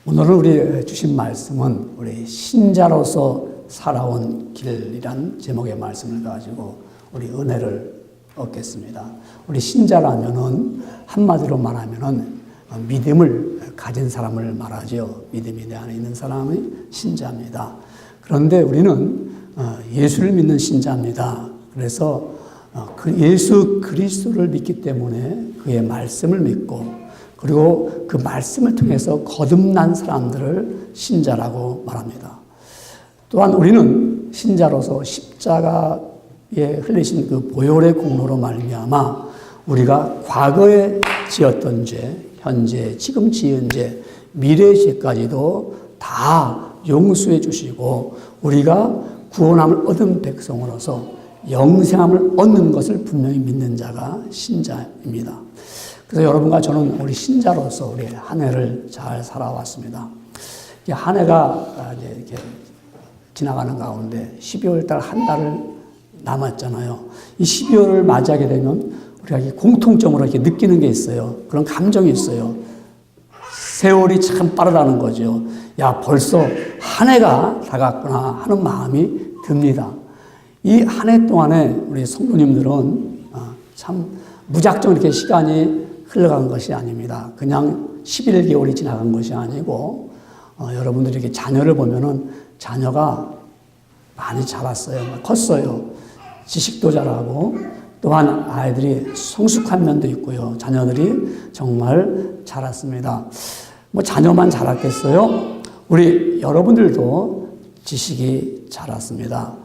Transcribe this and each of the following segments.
오늘은 우리 주신 말씀은 우리 신자로서 살아온 길이란 제목의 말씀을 가지고 우리 은혜를 얻겠습니다. 우리 신자라면은 한마디로 말하면은 믿음을 가진 사람을 말하죠. 믿음이 내 안에 있는 사람이 신자입니다. 그런데 우리는 예수를 믿는 신자입니다. 그래서 예수 그리스도를 믿기 때문에 그의 말씀을 믿고 그리고 그 말씀을 통해서 거듭난 사람들을 신자라고 말합니다. 또한 우리는 신자로서 십자가에 흘리신 그 보혈의 공로로 말미암아 우리가 과거에 지었던 죄, 현재, 지금 지은 죄, 미래의 죄까지도 다 용서해 주시고 우리가 구원함을 얻은 백성으로서 영생함을 얻는 것을 분명히 믿는 자가 신자입니다. 그래서 여러분과 저는 우리 신자로서 우리 한 해를 잘 살아왔습니다. 한 해가 이제 이렇게 지나가는 가운데 12월 달 한 달을 남았잖아요. 이 12월을 맞이하게 되면 우리가 공통점으로 이렇게 느끼는 게 있어요. 그런 감정이 있어요. 세월이 참 빠르다는 거죠. 야, 벌써 한 해가 다갔구나 하는 마음이 듭니다. 이 한 해 동안에 우리 성도님들은 참 무작정 이렇게 시간이 흘러간 것이 아닙니다. 그냥 11개월이 지나간 것이 아니고 여러분들이 이렇게 자녀를 보면은 자녀가 많이 자랐어요. 컸어요. 지식도 잘하고 또한 아이들이 성숙한 면도 있고요. 자녀들이 정말 자랐습니다. 뭐 자녀만 자랐겠어요? 우리 여러분들도 지식이 자랐습니다.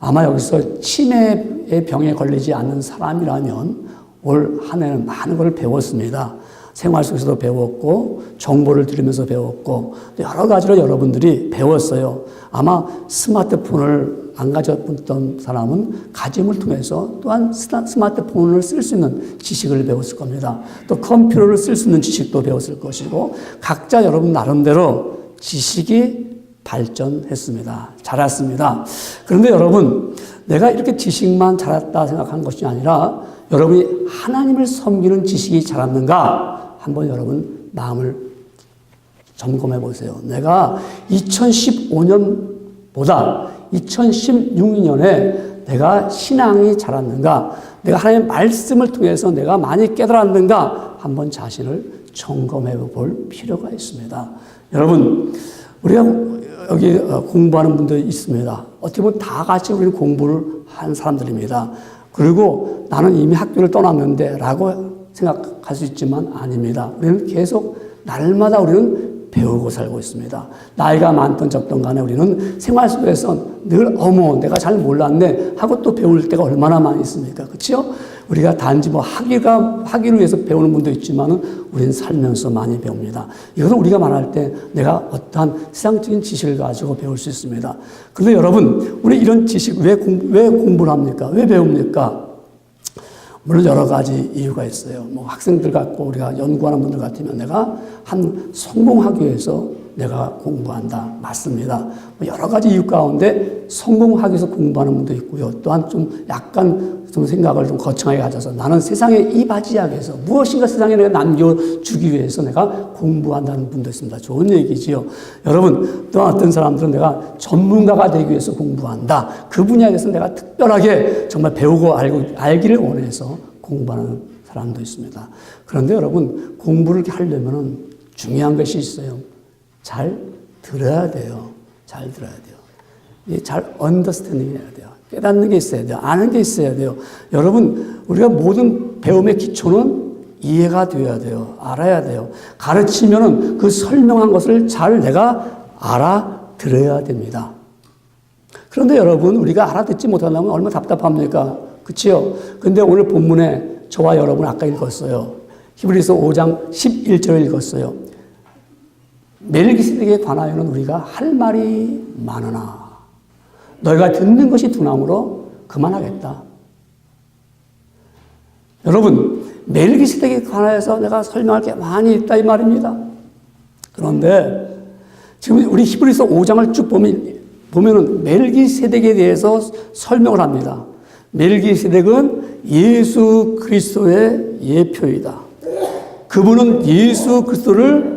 아마 여기서 치매의 병에 걸리지 않는 사람이라면 올 한 해는 많은 걸 배웠습니다. 생활 속에서도 배웠고 정보를 들으면서 배웠고 여러 가지로 여러분들이 배웠어요. 아마 스마트폰을 안 가졌던 사람은 가짐을 통해서 또한 스마트폰을 쓸 수 있는 지식을 배웠을 겁니다. 또 컴퓨터를 쓸 수 있는 지식도 배웠을 것이고 각자 여러분 나름대로 지식이 발전했습니다. 자랐습니다. 그런데 여러분 내가 이렇게 지식만 자랐다 생각한 것이 아니라 여러분이 하나님을 섬기는 지식이 자랐는가 한번 여러분 마음을 점검해 보세요. 내가 2015년보다 2016년에 내가 신앙이 자랐는가, 내가 하나님의 말씀을 통해서 내가 많이 깨달았는가 한번 자신을 점검해 볼 필요가 있습니다. 여러분 우리가 여기 공부하는 분들 있습니다. 어떻게 보면 다 같이 우리는 공부를 한 사람들입니다. 그리고 나는 이미 학교를 떠났는데 라고 생각할 수 있지만 아닙니다. 우리는 계속 날마다 우리는 배우고 살고 있습니다. 나이가 많든 적든 간에 우리는 생활 속에서 늘 어머 내가 잘 몰랐네 하고 또 배울 때가 얼마나 많이 있습니까? 그렇죠? 우리가 단지 뭐 하기를 위해서 배우는 분도 있지만은 우리는 살면서 많이 배웁니다. 이것은 우리가 말할 때 내가 어떠한 세상적인 지식을 가지고 배울 수 있습니다. 그런데 여러분 우리 이런 지식 왜 공부를 합니까? 왜 배웁니까? 물론 여러 가지 이유가 있어요. 뭐 학생들 같고 우리가 연구하는 분들 같으면 내가 한 성공하기 위해서 내가 공부한다. 맞습니다. 여러 가지 이유 가운데 성공하기 위해서 공부하는 분도 있고요. 또한 좀 약간 좀 생각을 좀 거창하게 가져서 나는 세상에 이바지하기 위해서 무엇인가 세상에 내가 남겨주기 위해서 내가 공부한다는 분도 있습니다. 좋은 얘기지요. 여러분 또한 어떤 사람들은 내가 전문가가 되기 위해서 공부한다. 그 분야에 대해서 내가 특별하게 정말 배우고 알기를 원해서 공부하는 사람도 있습니다. 그런데 여러분 공부를 하려면 중요한 것이 있어요. 잘 들어야 돼요. 잘 들어야 돼요. 잘 언더스탠딩 해야 돼요. 깨닫는 게 있어야 돼요. 아는 게 있어야 돼요. 여러분 우리가 모든 배움의 기초는 이해가 되어야 돼요. 알아야 돼요. 가르치면은 그 설명한 것을 잘 내가 알아들어야 됩니다. 그런데 여러분 우리가 알아듣지 못한다면 얼마나 답답합니까? 그치요? 근데 오늘 본문에 저와 여러분 아까 읽었어요. 히브리서 5장 11절을 읽었어요. 멜기세덱에 관하여는 우리가 할 말이 많으나 너희가 듣는 것이 둔함으로 그만하겠다. 여러분 멜기세덱에 관하여서 내가 설명할 게 많이 있다 이 말입니다. 그런데 지금 우리 히브리서 5장을 쭉 보면은 멜기세덱에 대해서 설명을 합니다. 멜기세덱은 예수 그리스도의 예표이다. 그분은 예수 그리스도를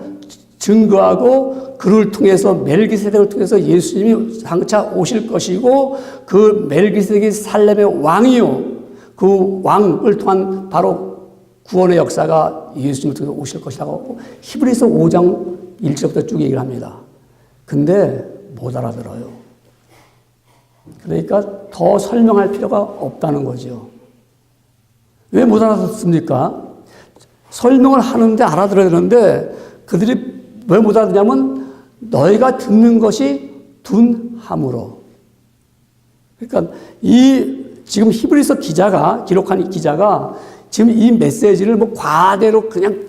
증거하고 그를 통해서 멜기세덱을 통해서 예수님이 장차 오실 것이고 그 멜기세덱이 살렘의 왕이요 그 왕을 통한 바로 구원의 역사가 예수님을 통해서 오실 것이라고 히브리서 5장 1절부터 쭉 얘기를 합니다. 근데 못 알아들어요. 그러니까 더 설명할 필요가 없다는 거죠. 왜 못 알아듣습니까? 설명을 하는데 알아들어야 되는데 그들이 왜 못 알아듣냐면 너희가 듣는 것이 둔함으로. 그러니까 지금 히브리서 기자가 기록한 이 기자가 지금 이 메시지를 뭐 과대로 그냥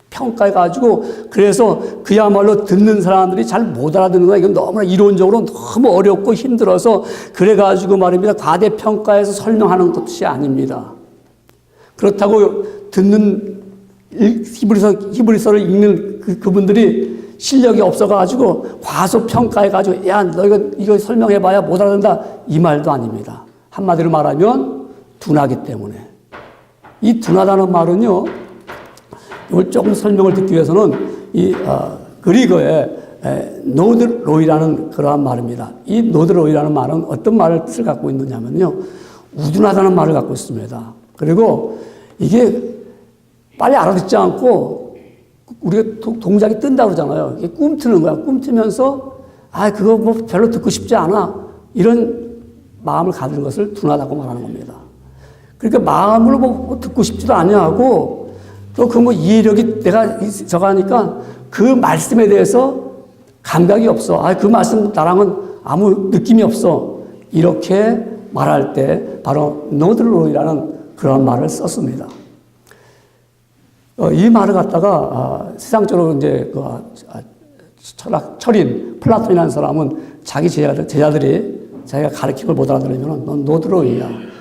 평가해가지고 그래서 그야말로 듣는 사람들이 잘 못 알아듣는 거야. 이건 너무나 이론적으로 너무 어렵고 힘들어서 그래가지고 말입니다. 과대평가해서 설명하는 것이 아닙니다. 그렇다고 듣는 히브리서를 읽는 그분들이 실력이 없어가지고 과소평가해가지고 야 너희가 이거 설명해봐야 못 알아듣는다 이 말도 아닙니다. 한마디로 말하면 둔하기 때문에. 이 둔하다는 말은요. 이걸 조금 설명을 듣기 위해서는 그리거의 노드로이라는 그러한 말입니다. 이 노드로이라는 말은 어떤 말을 뜻을 갖고 있느냐면요. 우둔하다는 말을 갖고 있습니다. 그리고 이게 빨리 알아듣지 않고 우리가 동작이 뜬다고 그러잖아요. 이게 꿈트는 거야. 꿈트면서 그거 뭐 별로 듣고 싶지 않아. 이런 마음을 가지는 것을 둔하다고 말하는 겁니다. 그러니까 마음으로 뭐 듣고 싶지도 않냐고 또 그 뭐 이해력이 내가 저거 하니까 그 말씀에 대해서 감각이 없어. 그 말씀 나랑은 아무 느낌이 없어. 이렇게 말할 때 바로 노드로이라는 그런 말을 썼습니다. 이 말을 갖다가 세상적으로 이제 철인 플라톤이라는 사람은 자기 제자들이 자기가 가르친 걸 못 알아들으면 넌 노드로이야.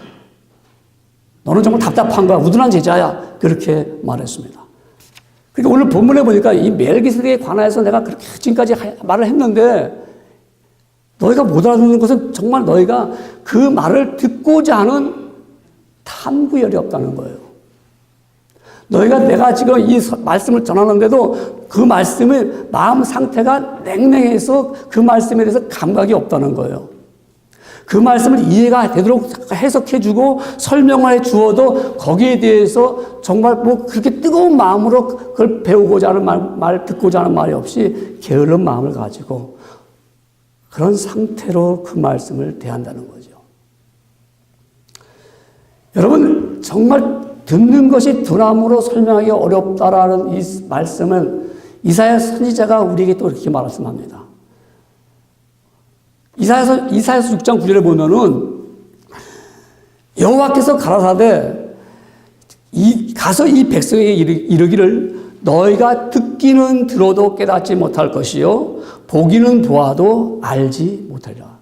너는 정말 답답한 거야. 우둔한 제자야. 그렇게 말했습니다. 그러니까 오늘 본문에 보니까 이 멜기세덱에 관하여서 내가 그렇게 지금까지 말을 했는데 너희가 못 알아듣는 것은 정말 너희가 그 말을 듣고자 하는 탐구열이 없다는 거예요. 너희가 내가 지금 이 말씀을 전하는데도 그 말씀의 마음 상태가 냉랭해서 그 말씀에 대해서 감각이 없다는 거예요. 그 말씀을 이해가 되도록 해석해주고 설명을 해주어도 거기에 대해서 정말 뭐 그렇게 뜨거운 마음으로 그걸 배우고자 하는 말 듣고자 하는 말이 없이 게으른 마음을 가지고 그런 상태로 그 말씀을 대한다는 거죠. 여러분 정말 듣는 것이 둔함으로 설명하기 어렵다라는 이 말씀은 이사야 선지자가 우리에게 또 이렇게 말씀합니다. 이사야서 6장 9절에 보면은 여호와께서 가라사대 가서 이 백성에게 이르기를 너희가 듣기는 들어도 깨닫지 못할 것이요 보기는 보아도 알지 못하리라.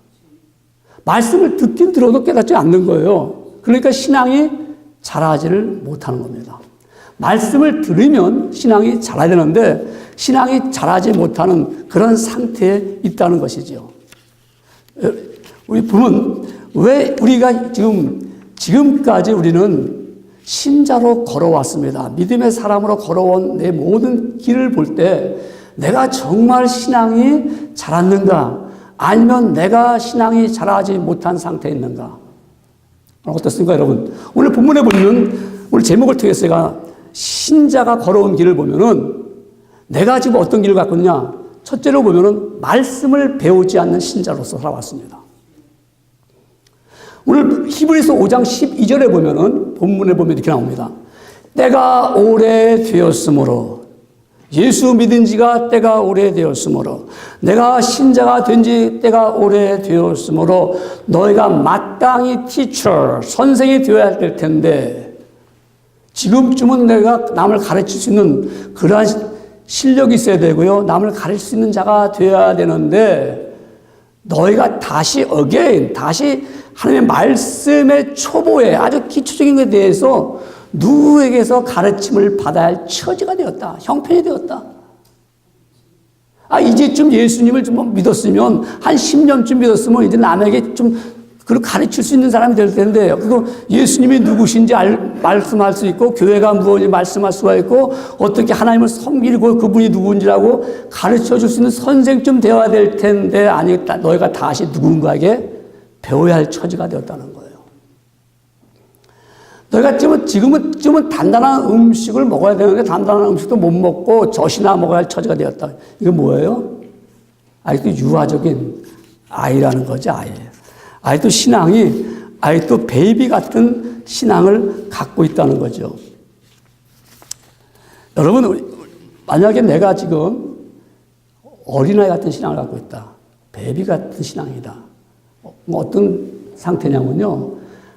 말씀을 듣긴 들어도 깨닫지 않는 거예요. 그러니까 신앙이 자라지를 못하는 겁니다. 말씀을 들으면 신앙이 자라야 되는데 신앙이 자라지 못하는 그런 상태에 있다는 것이죠. 우리 보면 왜 우리가 지금까지 우리는 신자로 걸어왔습니다. 믿음의 사람으로 걸어온 내 모든 길을 볼 때 내가 정말 신앙이 자랐는가 아니면 내가 신앙이 자라지 못한 상태에 있는가 어떻습니까 여러분? 오늘 본문에 보면 오늘 제목을 통해서 제가 신자가 걸어온 길을 보면은 내가 지금 어떤 길을 갖고 있느냐 첫째로 보면은 말씀을 배우지 않는 신자로서 살아왔습니다. 오늘 히브리서 5장 12절에 보면은 본문에 보면 이렇게 나옵니다. 때가 오래되었으므로 예수 믿은 지가 때가 오래되었으므로 내가 신자가 된 지 때가 오래되었으므로 너희가 마땅히 티처 선생이 되어야 될 텐데 지금쯤은 내가 남을 가르칠 수 있는 그러한 실력이 있어야 되고요. 남을 가르칠 수 있는 자가 되어야 되는데 너희가 다시 하나님의 말씀의 초보에 아주 기초적인 것에 대해서 누구에게서 가르침을 받아야 할 처지가 되었다. 형편이 되었다. 이제쯤 예수님을 좀 믿었으면 한 10년쯤 믿었으면 이제 남에게 좀 그리고 가르칠 수 있는 사람이 될 텐데, 그리고 예수님이 누구신지 말씀할 수 있고, 교회가 무엇인지 말씀할 수가 있고, 어떻게 하나님을 섬기고 그분이 누군지라고 가르쳐 줄 수 있는 선생쯤 되어야 될 텐데, 아니, 너희가 다시 누군가에게 배워야 할 처지가 되었다는 거예요. 너희가 지금은 단단한 음식을 먹어야 되는데, 단단한 음식도 못 먹고 젖이나 먹어야 할 처지가 되었다. 이게 뭐예요? 아직도 유아적인 아이라는 거지, 아이예요. 아직도 신앙이, 아직도 베이비 같은 신앙을 갖고 있다는 거죠. 여러분, 만약에 내가 지금 어린아이 같은 신앙을 갖고 있다. 베이비 같은 신앙이다. 어떤 상태냐면요.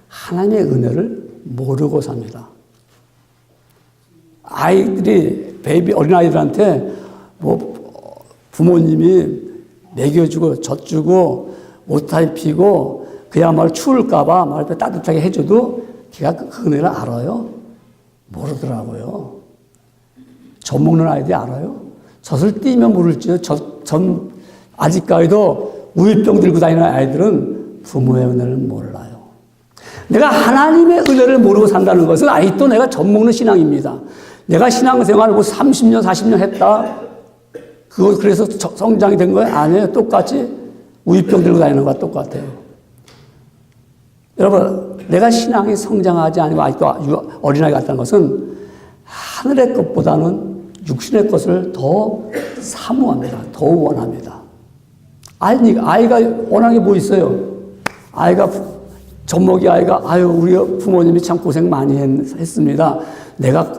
하나님의 은혜를 모르고 삽니다. 아이들이, 어린아이들한테 부모님이 먹여주고, 젖주고, 옷 입히고, 그야말로 추울까봐 말 따뜻하게 해줘도 걔가 그 은혜를 알아요? 모르더라고요. 젖 먹는 아이들이 알아요? 젖을 띄면 모를지요. 아직까지도 우유병 들고 다니는 아이들은 부모의 은혜를 몰라요. 내가 하나님의 은혜를 모르고 산다는 것은 아직도 내가 젖 먹는 신앙입니다. 내가 신앙생활을 30년, 40년 했다. 그래서 성장이 된 거예요? 아니에요. 똑같이 우유병 들고 다니는 것과 똑같아요. 여러분, 내가 신앙이 성장하지 않고 아직도 어린아이 같다는 것은 하늘의 것보다는 육신의 것을 더 사모합니다. 더 원합니다. 아이가 원하는 게 뭐 있어요? 젖먹이 아이가, 우리 부모님이 참 고생 많이 했습니다. 내가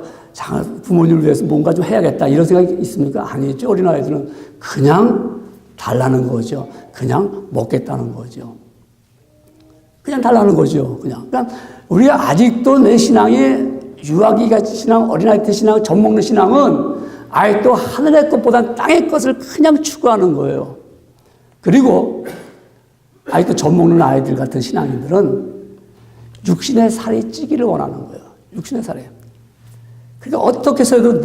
부모님을 위해서 뭔가 좀 해야겠다. 이런 생각이 있습니까? 아니죠. 어린아이들은 그냥 달라는 거죠. 그냥 먹겠다는 거죠. 그냥 달라는 거죠. 그러니까 우리가 아직도 내 신앙이 유아기 같은 신앙, 어린아이 같은 신앙, 젖 먹는 신앙은 아직도 하늘의 것보다 땅의 것을 그냥 추구하는 거예요. 그리고 아직도 젖 먹는 아이들 같은 신앙인들은 육신의 살이 찌기를 원하는 거예요. 육신의 살이. 그러니까 어떻게 해서도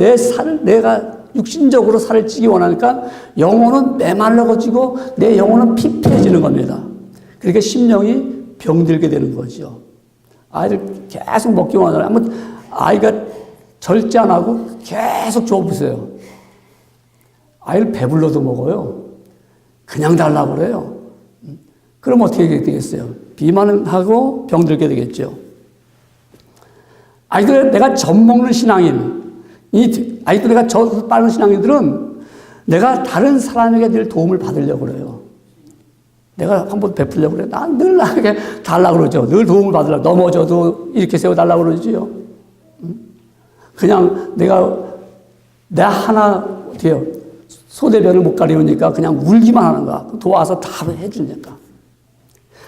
내가 육신적으로 살을 찌기 원하니까 영혼은 메말라가지고 내 영혼은 피폐해지는 겁니다. 그러니까 심령이 병들게 되는 거죠. 아이들 계속 먹기 원하잖아요. 한번 아이가 절제 안 하고 계속 줘보세요. 아이를 배불러도 먹어요. 그냥 달라고 그래요. 그럼 어떻게 되겠어요? 비만하고 병들게 되겠죠. 아이들 내가 젖 먹는 신앙인, 아직도 내가 젖 빠른 신앙인들은 내가 다른 사람에게 늘 도움을 받으려고 그래요. 내가 한번 베풀려고 그래. 난 늘 나에게 달라고 그러죠. 늘 도움을 받으려고. 넘어져도 이렇게 세워달라고 그러지요. 그냥 내 하나, 어때요? 소대변을 못 가리우니까 그냥 울기만 하는 거야. 도와서 다 해주니까.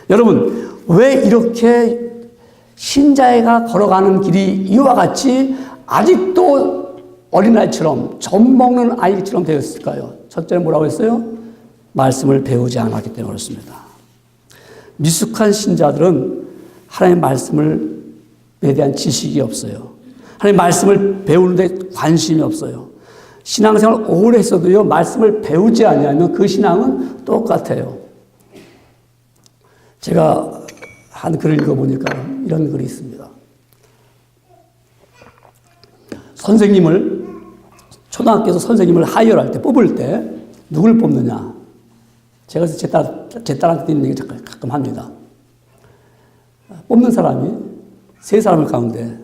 여러분, 왜 이렇게 신자애가 걸어가는 길이 이와 같이 아직도 어린아이처럼 젖 먹는 아이처럼 되었을까요? 첫째는 뭐라고 했어요? 말씀을 배우지 않았기 때문에 그렇습니다. 미숙한 신자들은 하나님의 말씀에 대한 지식이 없어요. 하나님의 말씀을 배우는데 관심이 없어요. 신앙생활을 오래 했어도요, 말씀을 배우지 않으면 그 신앙은 똑같아요. 제가 한 글을 읽어보니까 이런 글이 있습니다. 초등학교에서 선생님을 하이어할 때, 뽑을 때, 누굴 뽑느냐. 제가 제 딸한테 있는 얘기 가끔 합니다. 뽑는 사람이 세 사람을 가운데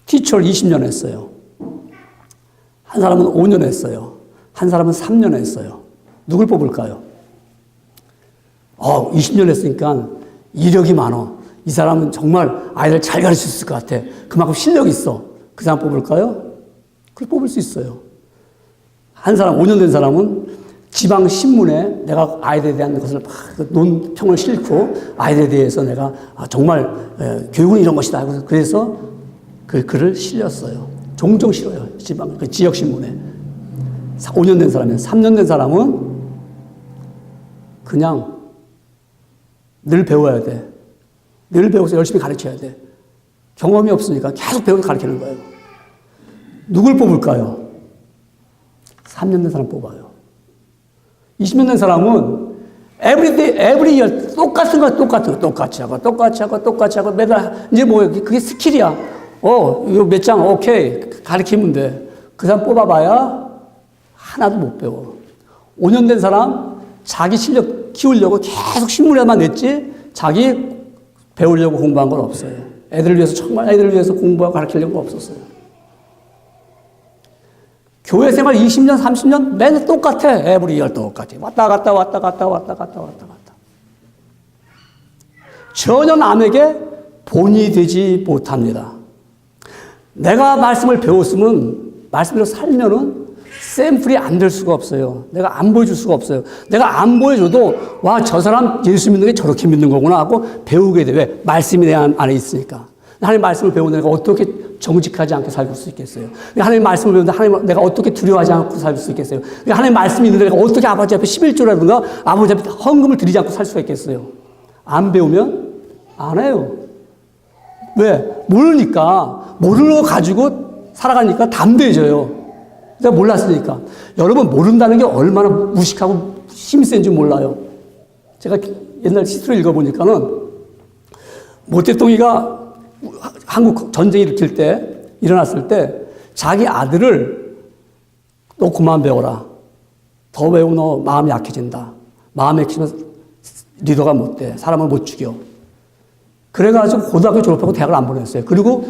티처를 20년 했어요. 한 사람은 5년 했어요. 한 사람은 3년 했어요. 누굴 뽑을까요? 20년 했으니까 이력이 많아. 이 사람은 정말 아이를 잘 가르칠 수 있을 것 같아. 그만큼 실력이 있어. 그 사람 뽑을까요? 그걸 뽑을 수 있어요. 한 사람, 5년 된 사람은 지방 신문에 내가 아이들에 대한 것을 막 논평을 싣고 아이들에 대해서 내가 정말 교육은 이런 것이다. 그래서 그 글을 실렸어요. 종종 실어요. 그 지역 신문에. 5년 된 사람이에요. 3년 된 사람은 그냥 늘 배워야 돼. 늘 배워서 열심히 가르쳐야 돼. 경험이 없으니까 계속 배워서 가르치는 거예요. 누굴 뽑을까요? 3년 된 사람 뽑아요. 20년 된 사람은 every day, every year 똑같은 거 똑같이 하고 매달 이제 뭐예요? 그게 스킬이야. 이거 몇 장 오케이 가르치면 돼. 그 사람 뽑아봐야 하나도 못 배워. 5년 된 사람 자기 실력 키우려고 계속 신문에만 냈지 자기 배우려고 공부한 건 없어요. 애들을 위해서 정말 애들을 위해서 공부하고 가르치려고 없었어요. 교회 생활 20년, 30년 맨날 똑같아. every year 똑같아. 왔다 갔다. 전혀 남에게 본이 되지 못합니다. 내가 말씀을 배웠으면, 말씀대로 살면은 샘플이 안 될 수가 없어요. 내가 안 보여줄 수가 없어요. 내가 안 보여줘도, 와, 저 사람 예수 믿는 게 저렇게 믿는 거구나 하고 배우게 돼. 왜? 말씀이 내 안에 있으니까. 하나님 말씀을 배우는데 내가 어떻게 정직하지 않게 살 수 있겠어요? 하나님 말씀을 배우는데 하나님 내가 어떻게 두려워하지 않고 살 수 있겠어요? 하나님 말씀이 있는데 내가 어떻게 아버지 앞에 11조라든가 아버지 앞에 헌금을 드리지 않고 살 수가 있겠어요? 안 배우면 안 해요. 왜? 모르니까. 모르는 거 가지고 살아가니까 담대해져요. 내가 몰랐으니까. 여러분 모른다는 게 얼마나 무식하고 힘이 센지 몰라요. 제가 옛날 히스토리 읽어보니까는 모태똥이가 한국 전쟁 일어났을 때 자기 아들을 너 그만 배워라. 더 배우면 너 마음이 약해진다. 마음이 약해지면 리더가 못 돼. 사람을 못 죽여. 그래가지고 고등학교 졸업하고 대학을 안 보냈어요. 그리고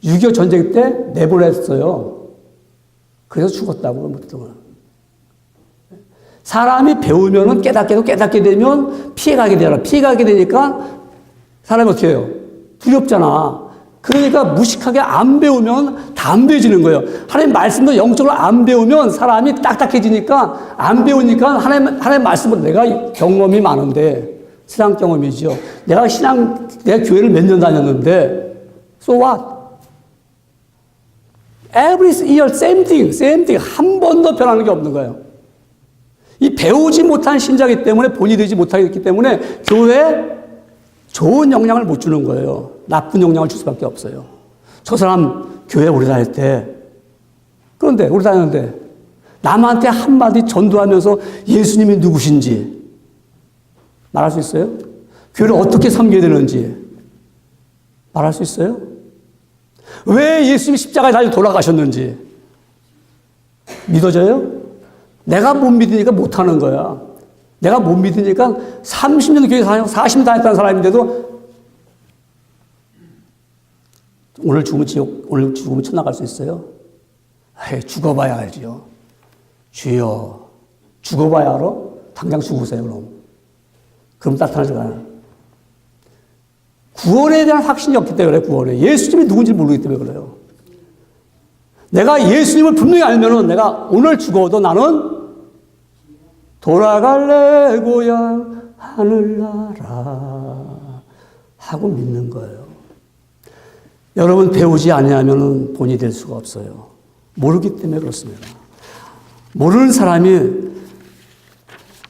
6.25 전쟁 때 내보냈어요. 그래서 죽었다고 모태똥은. 사람이 배우면은 깨닫게 되면 피해가게 되잖아. 피해가게 되니까 사람이 어떻게 해요? 두렵잖아. 그러니까 무식하게 안 배우면 담대해지는 거예요. 하나님 말씀도 영적으로 안 배우면 사람이 딱딱해지니까 안 배우니까 하나님 말씀은 내가 경험이 많은데 신앙 경험이죠. 내가 교회를 몇 년 다녔는데 so what? Every year same thing. 한 번도 변하는 게 없는 거예요. 이 배우지 못한 신자이기 때문에 본이 되지 못하기 때문에 교회에 좋은 영향을 못 주는 거예요. 나쁜 영향을 줄 수밖에 없어요. 저 사람 교회 오래 다닐 때, 그런데 오래 다녔는데 남한테 한마디 전도하면서 예수님이 누구신지 말할 수 있어요? 교회를 어떻게 섬겨야 되는지 말할 수 있어요? 왜 예수님이 십자가에 달려 돌아가셨는지 믿어져요? 내가 못 믿으니까 못하는 거야. 내가 못 믿으니까 30년 교회 다니고 40년 다녔다는 사람인데도 오늘 죽으면 지옥, 오늘 죽으면 천 나갈 수 있어요? 에이, 죽어봐야 알지요. 주여, 죽어봐야 알아? 당장 죽으세요, 그럼. 그럼 나타나지가 않아요. 구원에 대한 확신이 없기 때문에 그래, 구원에. 예수님이 누군지 모르기 때문에 그래요. 내가 예수님을 분명히 알면은 내가 오늘 죽어도 나는 돌아갈래 고향 하늘나라 하고 믿는 거예요. 여러분 배우지 않으면 본이 될 수가 없어요. 모르기 때문에 그렇습니다. 모르는 사람이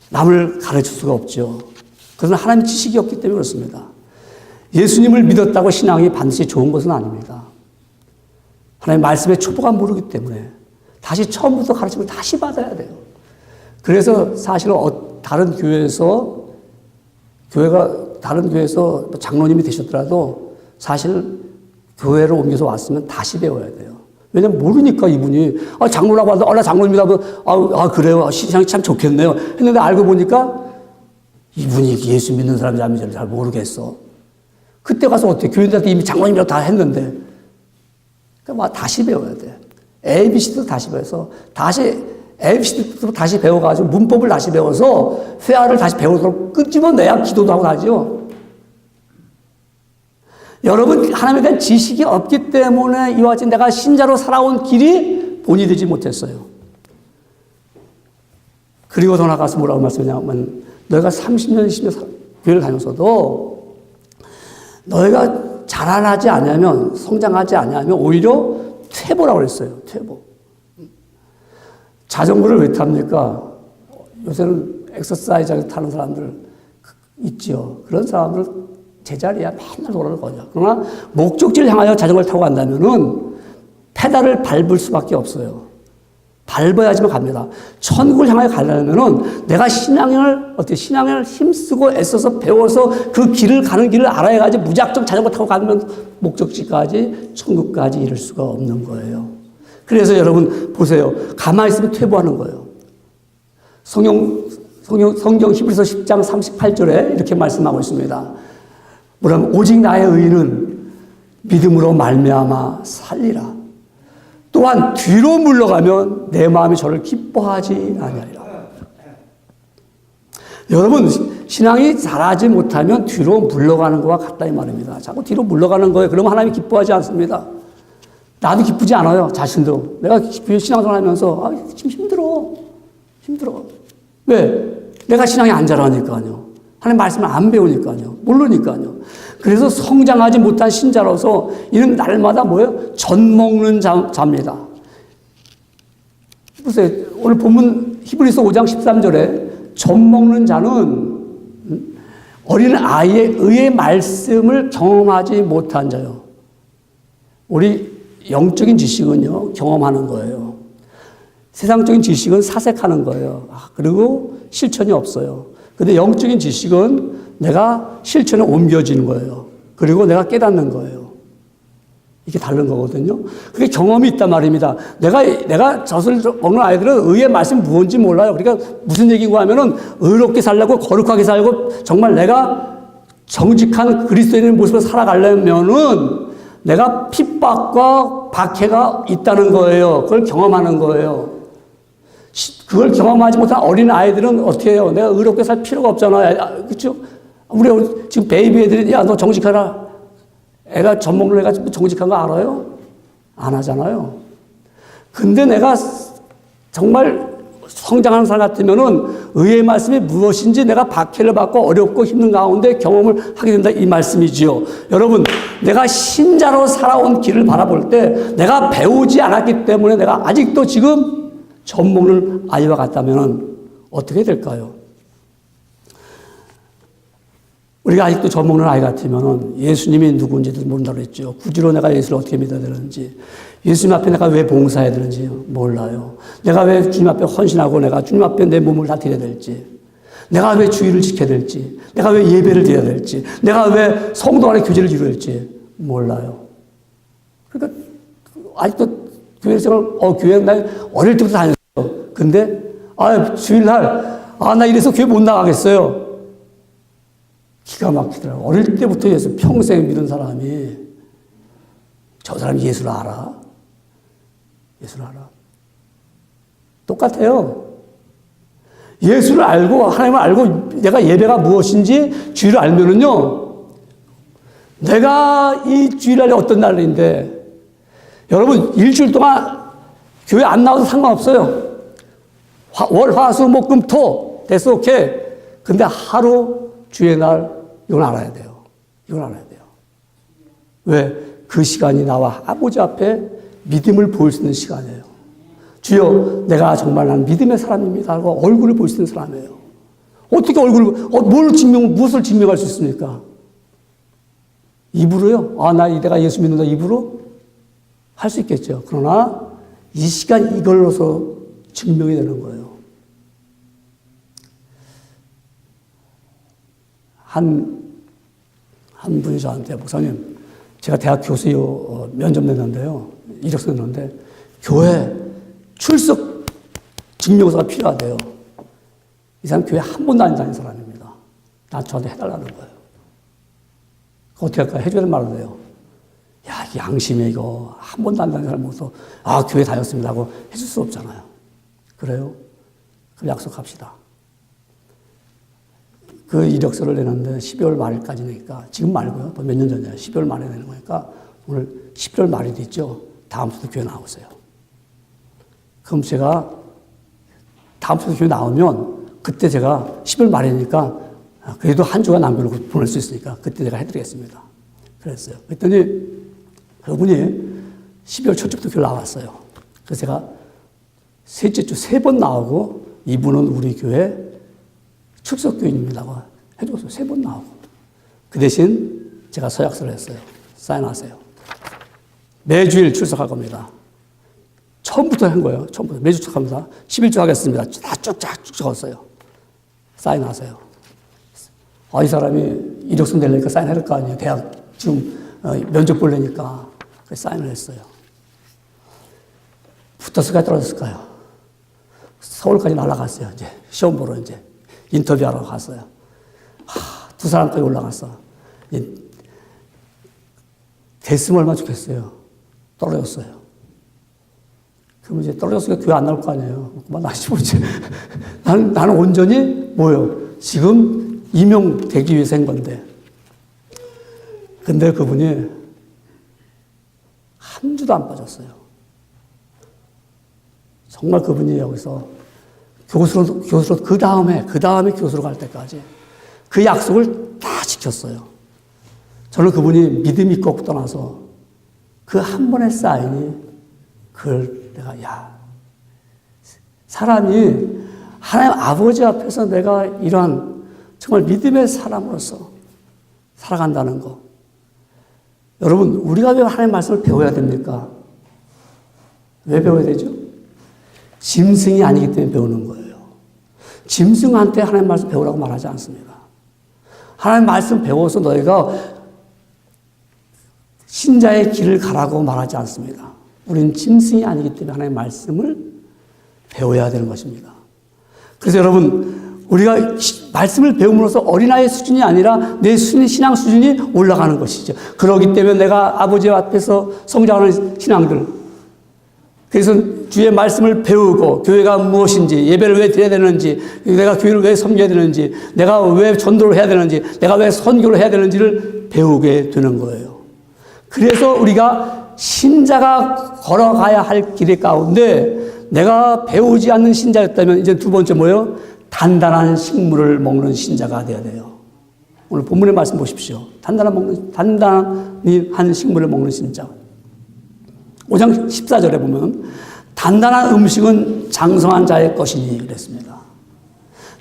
남을 가르칠 수가 없죠. 그것은 하나님의 지식이 없기 때문에 그렇습니다. 예수님을 믿었다고 신앙이 반드시 좋은 것은 아닙니다. 하나님 말씀의 초보가 모르기 때문에 다시 처음부터 가르침을 다시 받아야 돼요. 그래서 사실은 다른 교회에서 장로님이 되셨더라도 사실 교회로 옮겨서 왔으면 다시 배워야 돼요. 왜냐면 모르니까 이분이 장로라고 하는데 나 장로님이라고 그래요. 신앙이 참 좋겠네요. 했는데 알고 보니까 이분이 예수 믿는 사람인지 안 믿는지 잘 모르겠어. 그때 가서 어떻게 교인들한테 이미 장로님이라고 다 했는데 그러니까 다시 배워야 돼. ABC도 다시 배워서 ABC도 다시 배워가지고 문법을 다시 배워서 회화를 다시 배우도록 끄집어내야 기도도 하고 하죠. 여러분 하나님에 대한 지식이 없기 때문에 이와 같이 내가 신자로 살아온 길이 본이 되지 못했어요. 그리고 더 나가서 뭐라고 말씀하냐면 너희가 30년, 20년 교회를 다녔어도 너희가 자라나지 않으면 성장하지 않으면 오히려 퇴보라고 그랬어요. 퇴보. 자전거를 왜 탑니까? 요새는 엑서사이즈 타는 사람들 있죠. 그런 사람들 제자리야 맨날 돌아를 거냐. 그러나 목적지를 향하여 자전거를 타고 간다면은 페달을 밟을 수밖에 없어요. 밟아야지만 갑니다. 천국을 향해 가려면은 내가 신앙을 힘쓰고 애써서 배워서 그 길을 가는 길을 알아야지 무작정 자전거 타고 가면 목적지까지 천국까지 이룰 수가 없는 거예요. 그래서 여러분 보세요. 가만히 있으면 퇴보하는 거예요. 성경 히브리서 10장 38절에 이렇게 말씀하고 있습니다. 뭐라면 오직 나의 의인은 믿음으로 말미암아 살리라. 또한 뒤로 물러가면 내 마음이 저를 기뻐하지 아니하리라. 여러분 신앙이 자라지 못하면 뒤로 물러가는 것과 같다 이 말입니다. 자꾸 뒤로 물러가는 거예요. 그러면 하나님이 기뻐하지 않습니다. 나도 기쁘지 않아요. 자신도. 내가 신앙생활 하면서 지금 힘들어. 왜? 내가 신앙이 안 자라니까요. 하나님 말씀을 안 배우니까요. 모르니까요. 그래서 성장하지 못한 신자로서 이는 날마다 뭐예요? 젖먹는 자입니다. 보세요. 오늘 본문 히브리서 5장 13절에 젖먹는 자는 어린 아이의 의의 말씀을 경험하지 못한 자요. 우리 영적인 지식은요, 경험하는 거예요. 세상적인 지식은 사색하는 거예요. 그리고 실천이 없어요. 근데 영적인 지식은 내가 실천에 옮겨지는 거예요. 그리고 내가 깨닫는 거예요. 이게 다른 거거든요. 그게 경험이 있단 말입니다. 내가 젖을 먹는 아이들은 의의 말씀이 무엇인지 몰라요. 그러니까 무슨 얘기인가 하면은 의롭게 살려고 거룩하게 살고 정말 내가 정직한 그리스도인의 모습을 살아가려면은 내가 핍박과 박해가 있다는 거예요. 그걸 경험하는 거예요. 그걸 경험하지 못한 어린 아이들은 어떻게 해요? 내가 의롭게 살 필요가 없잖아요. 그렇죠? 우리 지금 베이비 애들이 야, 너 정직하라. 애가 젖 먹는 애가 정직한 거 알아요? 안 하잖아요. 근데 내가 정말 성장하는 사람 같으면은 의의 말씀이 무엇인지 내가 박해를 받고 어렵고 힘든 가운데 경험을 하게 된다 이 말씀이지요. 여러분, 내가 신자로 살아온 길을 바라볼 때 내가 배우지 않았기 때문에 내가 아직도 지금 젖 먹는 아이와 같다면 어떻게 될까요? 우리가 아직도 젖 먹는 아이 같으면 예수님이 누구인지도 모른다고 했죠. 구주로 내가 예수를 어떻게 믿어야 되는지, 예수님 앞에 내가 왜 봉사해야 되는지 몰라요. 내가 왜 주님 앞에 헌신하고 내가 주님 앞에 내 몸을 다 드려야 될지, 내가 왜 주의를 지켜야 될지, 내가 왜 예배를 드려야 될지, 내가 왜 성도 안에 교제를 이루어야 될지 몰라요. 그러니까 아직도 교회 생활, 교회 나 어릴 때부터 다녔어요. 근데, 주일날, 나 이래서 교회 못 나가겠어요. 기가 막히더라고요. 어릴 때부터 예수 평생 믿은 사람이 저 사람이 예수를 알아? 예수를 알아? 똑같아요. 예수를 알고 하나님을 알고 내가 예배가 무엇인지 주의를 알면은요, 내가 이 주일날이 어떤 날인데 여러분 일주일 동안 교회 안 나와도 상관없어요. 월, 화, 수, 목, 금, 토 됐어, 오케이. 근데 하루 주의 날 이건 알아야 돼요. 이건 알아야 돼요. 왜? 그 시간이 나와 아버지 앞에 믿음을 보일 수 있는 시간이에요. 주여, 내가 정말 난 믿음의 사람입니다 하고 얼굴을 볼 수 있는 사람이에요. 어떻게 무엇을 증명할 수 있습니까? 입으로요? 내가 예수 믿는다 입으로? 할 수 있겠죠. 그러나 이 시간 이걸로서 증명이 되는 거예요. 한 분이 저한테, 목사님, 제가 대학 교수 면접 냈는데요. 이력서 냈는데, 교회 출석 증명서가 필요하대요. 이 사람 교회 한 번도 안 다닌 사람입니다. 저한테 해달라는 거예요. 어떻게 할까요? 해줘야 될 말을 해요. 야, 양심에 이거 한 번도 안 다닌 사람으로서 교회 다녔습니다 하고 해줄 수 없잖아요. 그래요? 그럼 약속합시다. 그 이력서를 내는데 12월 말일까지니까, 지금 말고요. 몇 년 전이에요. 12월 말에 내는 거니까 오늘 11월 말이 됐죠. 다음 주도 교회 나오세요. 그럼 제가 다음 주도 교회 나오면 그때 제가 10월 말이니까 그래도 한 주간 남겨놓고 보낼 수 있으니까 그때 제가 해드리겠습니다. 그랬어요. 그랬더니 그분이 12월 첫 주부터 교회 나왔어요. 그래서 제가 셋째 주 3번 나오고 이분은 우리 교회 출석교인입니다고 해줬어요. 3번 나오고. 그 대신 제가 서약서를 했어요. 사인하세요. 매주일 출석할 겁니다. 처음부터 한 거예요. 처음부터. 매주 축하합니다. 11주 하겠습니다. 다 쭉쭉 적었어요. 사인하세요. 이 사람이 이력서 내려니까 사인할 거 아니에요. 대학 지금 면접 보려니까 사인을 했어요. 붙었을까요? 떨어졌을까요? 서울까지 날아갔어요. 이제 시험 보러 이제 인터뷰하러 갔어요. 두 사람까지 올라갔어. 됐으면 얼마나 좋겠어요. 떨어졌어요. 그럼 이제 떨어졌으니까 교회 안 나올 거 아니에요. 그만 나시고 이제. 나는 온전히 뭐요? 지금 임용되기 위해서 한 건데. 근데 그분이 한 주도 안 빠졌어요. 정말 그분이 여기서 교수로 그 다음에 교수로 갈 때까지 그 약속을 다 지켰어요. 저는 그분이 믿음이 있고 떠나서 그 한 번의 사인이 그걸 내가 사람이 하나님 아버지 앞에서 내가 이러한 정말 믿음의 사람으로서 살아간다는 거. 여러분, 우리가 왜 하나님의 말씀을 배워야 됩니까? 왜 배워야 되죠? 짐승이 아니기 때문에 배우는 거예요. 짐승한테 하나님 말씀 배우라고 말하지 않습니다. 하나님 말씀 배워서 너희가 신자의 길을 가라고 말하지 않습니다. 우리는 짐승이 아니기 때문에 하나님의 말씀을 배워야 되는 것입니다. 그래서 여러분, 우리가 말씀을 배움으로써 어린아이의 수준이 아니라 내 신앙 수준이 올라가는 것이죠. 그렇기 때문에 내가 아버지 앞에서 성장하는 신앙들, 그래서 주의 말씀을 배우고 교회가 무엇인지, 예배를 왜 드려야 되는지, 내가 교회를 왜 섬겨야 되는지, 내가 왜 전도를 해야 되는지, 내가 왜 선교를 해야 되는지를 배우게 되는 거예요. 그래서 우리가 신자가 걸어가야 할 길 가운데 내가 배우지 않는 신자였다면 이제 두 번째 뭐예요? 단단한 식물을 먹는 신자가 되어야 돼요. 오늘 본문의 말씀 보십시오. 단단한 식물을 먹는 신자. 5장 14절에 보면 단단한 음식은 장성한 자의 것이니 그랬습니다.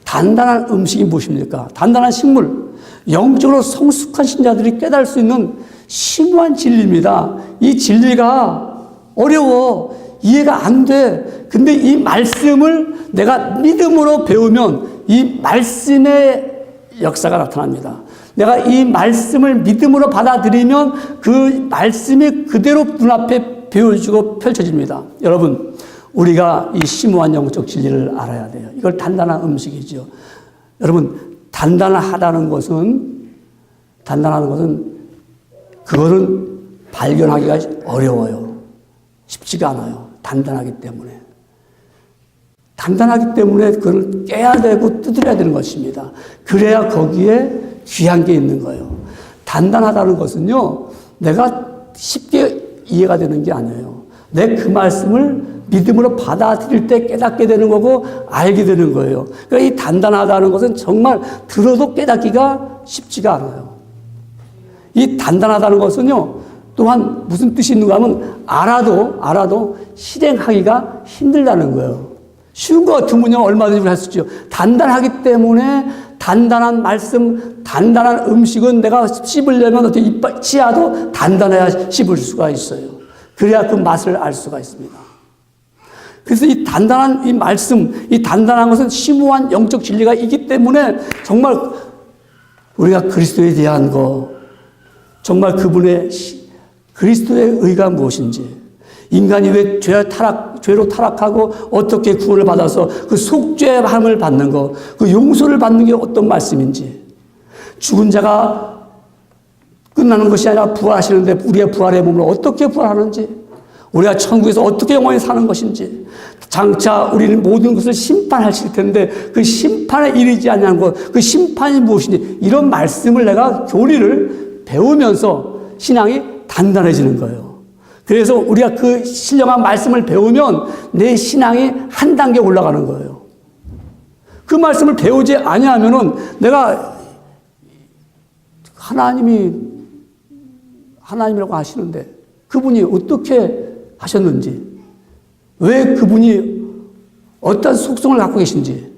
단단한 음식이 무엇입니까? 단단한 식물, 영적으로 성숙한 신자들이 깨달을 수 있는 심오한 진리입니다. 이 진리가 어려워, 이해가 안 돼. 근데 이 말씀을 내가 믿음으로 배우면 이 말씀의 역사가 나타납니다. 내가 이 말씀을 믿음으로 받아들이면 그 말씀이 그대로 눈앞에 배워지고 펼쳐집니다. 여러분, 우리가 이 심오한 영적 진리를 알아야 돼요. 이걸 단단한 음식이죠. 여러분, 단단하다는 것은 그거는 발견하기가 어려워요. 쉽지가 않아요. 단단하기 때문에 그걸 깨야 되고 두드려야 되는 것입니다. 그래야 거기에 귀한 게 있는 거예요. 단단하다는 것은요, 내가 쉽게 이해가 되는 게 아니에요. 내 그 말씀을 믿음으로 받아들일 때 깨닫게 되는 거고 알게 되는 거예요. 그러니까 이 단단하다는 것은 정말 들어도 깨닫기가 쉽지가 않아요. 이 단단하다는 것은요, 또한 무슨 뜻이 있는가 하면 알아도 실행하기가 힘들다는 거예요. 쉬운 것 같으면요, 얼마든지 할 수 있죠. 단단하기 때문에 단단한 말씀, 단단한 음식은 내가 씹으려면 어떻게 이빨 치아도 단단해야 씹을 수가 있어요. 그래야 그 맛을 알 수가 있습니다. 그래서 이 단단한 이 말씀, 이 단단한 것은 심오한 영적 진리가 있기 때문에 정말 우리가 그리스도에 대한 거, 정말 그리스도의 의가 무엇인지, 인간이 왜 죄로 타락하고 어떻게 구원을 받아서 그 속죄함을 받는 거, 그 용서를 받는 게 어떤 말씀인지, 죽은 자가 끝나는 것이 아니라 부활하시는데 우리의 부활의 몸을 어떻게 부활하는지, 우리가 천국에서 어떻게 영원히 사는 것인지, 장차 우리는 모든 것을 심판하실 텐데 그 심판에 이르지 않는 것, 그 심판이 무엇인지, 이런 말씀을 내가 교리를 배우면서 신앙이 단단해지는 거예요. 그래서 우리가 그 신령한 말씀을 배우면 내 신앙이 한 단계 올라가는 거예요. 그 말씀을 배우지 아니하면은 내가 하나님이라고 하시는데 그분이 어떻게 하셨는지, 왜 그분이 어떤 속성을 갖고 계신지,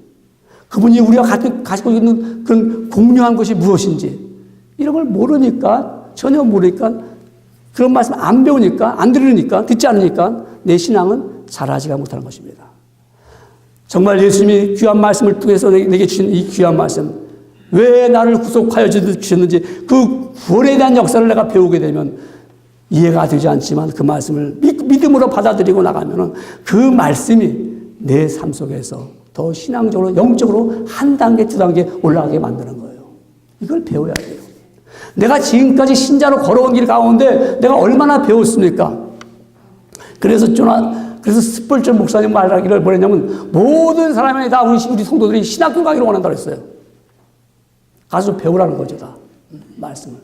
그분이 우리가 가지고 있는 그런 공유한 것이 무엇인지, 이런 걸 전혀 모르니까, 그런 말씀 안 배우니까, 안 들으니까, 듣지 않으니까 내 신앙은 잘하지가 못하는 것입니다. 정말 예수님이 귀한 말씀을 통해서 내게 주신 이 귀한 말씀, 왜 나를 구속하여 주셨는지 그 구원에 대한 역사를 내가 배우게 되면 이해가 되지 않지만 그 말씀을 믿음으로 받아들이고 나가면 그 말씀이 내 삶 속에서 더 신앙적으로 영적으로 한 단계 두 단계 올라가게 만드는 거예요. 이걸 배워야 돼요. 내가 지금까지 신자로 걸어온 길 가운데 내가 얼마나 배웠습니까? 그래서 스펄전 목사님 말하기를 뭐랬냐면 모든 사람이 다 우리 성도들이 신학교 가기를 원한다고 했어요. 가서 배우라는 거죠, 다. 말씀을.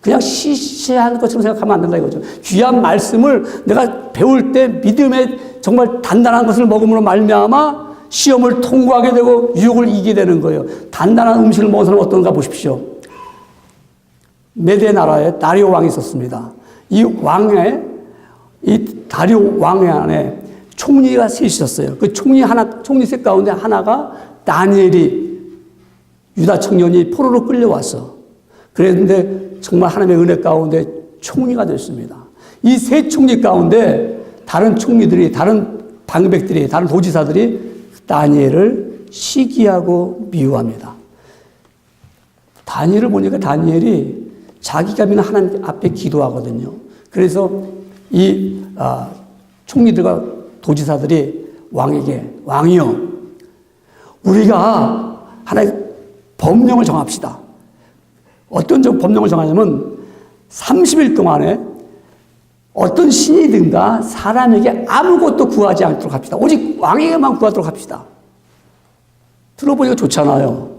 그냥 시시한 것처럼 생각하면 안 된다 이거죠. 귀한 말씀을 내가 배울 때 믿음의 정말 단단한 것을 먹음으로 말미암아 시험을 통과하게 되고 유혹을 이기게 되는 거예요. 단단한 음식을 먹은 사람은 어떤가 보십시오. 메데 나라에 다리오 왕이 있었습니다. 이 다리오 왕의 안에 총리가 셋이 있었어요. 그 총리 셋 가운데 하나가 다니엘이 유다 청년이 포로로 끌려왔어. 그랬는데 정말 하나님의 은혜 가운데 총리가 됐습니다. 이 세 총리 가운데 다른 총리들이, 다른 방백들이, 다른 도지사들이 다니엘을 시기하고 미워합니다. 다니엘을 보니까 다니엘이 자기가 믿는 하나님 앞에 기도하거든요. 그래서 이 총리들과 도지사들이 왕에게, 왕이여, 우리가 하나의 법령을 정합시다. 어떤 법령을 정하냐면 30일 동안에 어떤 신이든가 사람에게 아무것도 구하지 않도록 합시다. 오직 왕에게만 구하도록 합시다. 들어보니까 좋잖아요.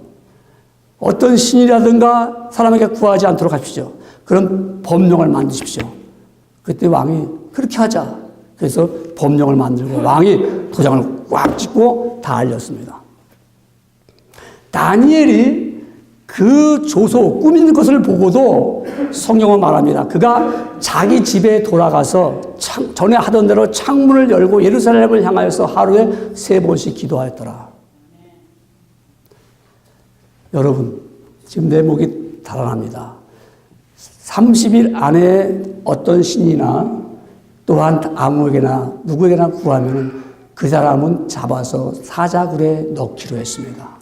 어떤 신이라든가 사람에게 구하지 않도록 하십시오. 그런 법령을 만드십시오. 그때 왕이 그렇게 하자. 그래서 법령을 만들고 왕이 도장을 꽉 찍고 다 알렸습니다. 다니엘이 그 조소, 꾸민 것을 보고도 성경은 말합니다. 그가 자기 집에 돌아가서 전에 하던 대로 창문을 열고 예루살렘을 향하여서 하루에 3번씩 기도하였더라. 여러분, 지금 내 목이 달아납니다. 30일 안에 어떤 신이나 또한 아무에게나 누구에게나 구하면 그 사람은 잡아서 사자굴에 넣기로 했습니다.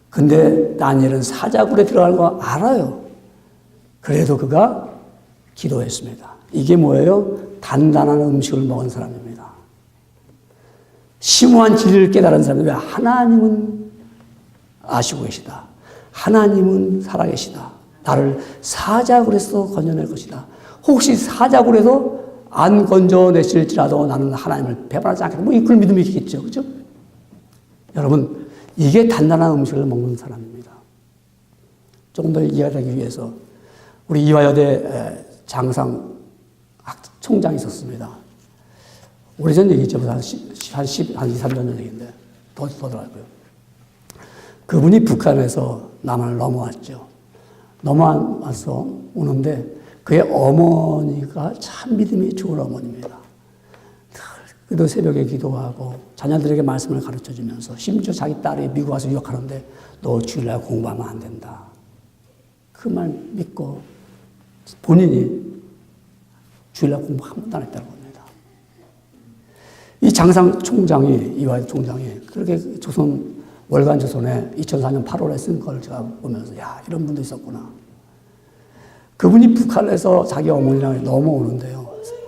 근데 다니엘은 사자굴에 들어가는 거 알아요. 그래도 그가 기도했습니다. 이게 뭐예요? 단단한 음식을 먹은 사람입니다. 심오한 진리를 깨달은 사람입니다. 왜? 하나님은 아시고 계시다. 하나님은 살아계시다. 나를 사자굴에서 건져낼 것이다. 혹시 사자굴에서 안 건져내실지라도 나는 하나님을 배반하지 않겠다. 뭐 그런 믿음이 있겠죠. 그죠? 여러분, 이게 단단한 음식을 먹는 사람입니다. 조금 더 이해하기 위해서 우리 이화여대 장상 총장이 있었습니다. 오래전 얘기죠. 한 2, 3년 전 얘기인데 더 더라고요. 그분이 북한에서 남한을 넘어왔죠. 넘어와서 오는데 그의 어머니가 참 믿음이 좋은 어머니입니다. 그래도 새벽에 기도하고 자녀들에게 말씀을 가르쳐주면서 심지어 자기 딸이 미국 와서 유학하는데 너 주일날 공부하면 안 된다. 그 말 믿고 본인이 주일날 공부 한 번도 안 했다는 겁니다. 이 장상 총장이, 이화 총장이 그렇게 월간조선에 2004년 8월에 쓴 걸 제가 보면서 야, 이런 분도 있었구나. 그분이 북한에서 자기 어머니랑 넘어오는데요.